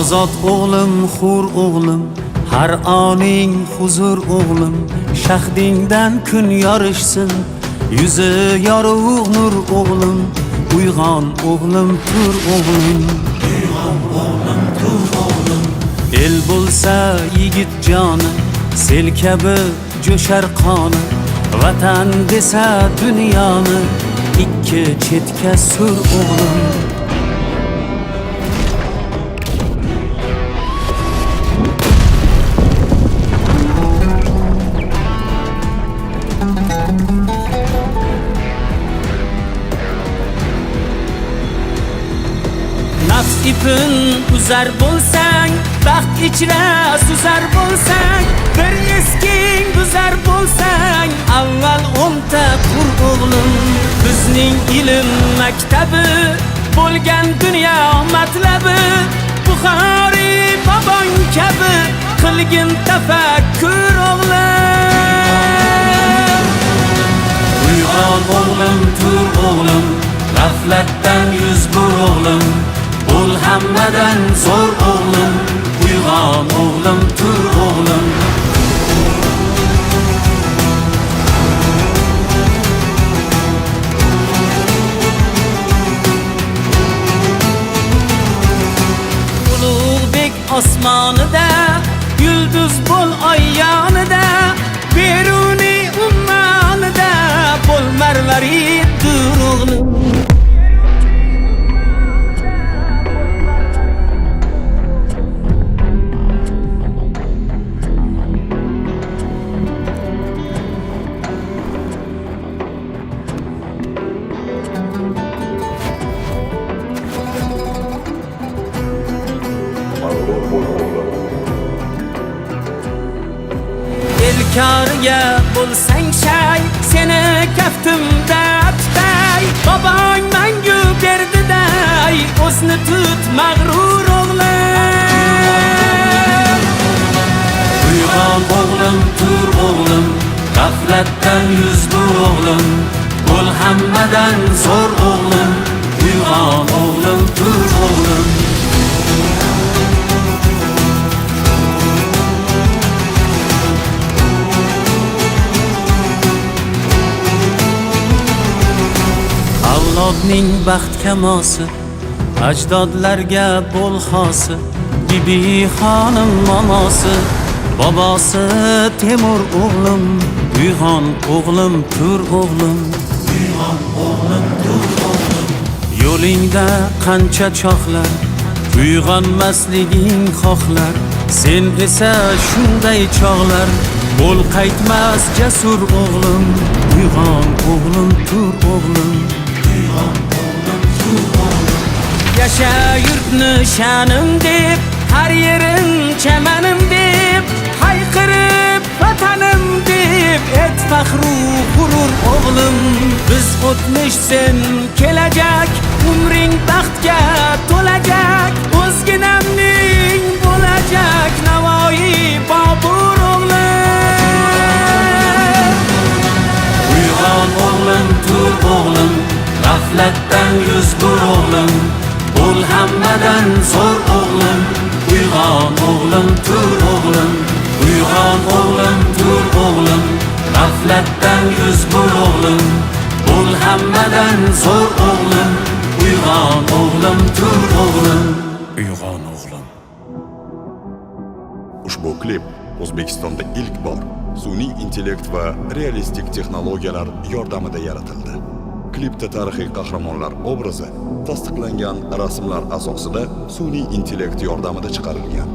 ozod o'g'lim, hur o'g'lim, har oning huzur o'g'lim, shahdingdan kun yorishsin, yuzi yorug' nur o'g'lim, uyg'on o'g'lim, tur o'g'lim, uyg'on o'g'lim, tur o'g'lim. El bo'lsa yigit joni, sel kabi jo'shar qoni, vatan desa dunyoni ikki chetga sur o'g'lim. Nafs ipin uzar bo'lsang, baxt ichra suzar bo'lsang, bir esking buzar bo'lsang, avval o'nta qur o'g'lim. Bizning ilm maktabi bo'lgan dunyo matlabi, Buxoriy bobong kabi qilgin tafakkur o'g'lim. Uyg'on o'g'lim, tur o'g'lim, g'aflatdan yuz bur o'g'lim, bo'l hammadan zo'r o'g'lim, uyg'on o'g'lim, tur o'g'lim. Ulug'bek osmonida, yulduz bo'l oy yonida, beruniy ummonida bo'l marvarid tur o'g'lim. Elkoriga bo'lsang shay, seni kaftimda tutay, bobong mangu berdiday, o'zni tut mag'rur o'g'lim. Uyg'on o'g'lim, tur o'g'lim, g'aflatdan yuz bur o'g'lim, bo'l hammadan zo'r o'g'lim, uyg'on o'g'lim, tur o'g'lim. Avlodning baxt kamosi, ajdodlarga bo'l xosi, bibi xonim momosi, bobosi Temur o'g'lim, uyg'on o'g'lim, tur o'g'lim, uyg'on o'g'lim, tur o'g'lim. Yo'lingda qancha choqlar, uyg'onmasliging xohlar, sen esa shunday chog'lar, bo'l qaytmas jasur o'g'lim, uyg'on o'g'lim, tur o'g'lim. Yasha yurtni sha'nim deb, har yerim chamanim deb, hayqirib vatanim deb, et faxru g'urur o'g'lim. Biz o'tmish, sen kelajak, umring baxtga to'lajak, o'zginamning bo'lajak Navoiy Bobur o'g'lim. Uyg'on o'g'lim, tur o'g'lim, g'aflatdan yuz bur o'g'lim, bo'l hammadan zo'r o'g'lim, uyg'on o'g'lim, tur o'g'lim, uyg'on o'g'lim, tur o'g'lim, g'aflatdan yuz bur o'g'lim, bo'l hammadan zo'r o'g'lim, uyg'on o'g'lim, tur o'g'lim, uyg'on o'g'lim. Ushbu klip O'zbekistonda ilk bor sun'iy intellekt va realistik texnologiyalar yordamida yaratildi. Klipda tarixiy qahramonlar obrazi tasdiqlangan rasmlar asosida sun'iy intellekt yordamida chiqarilgan.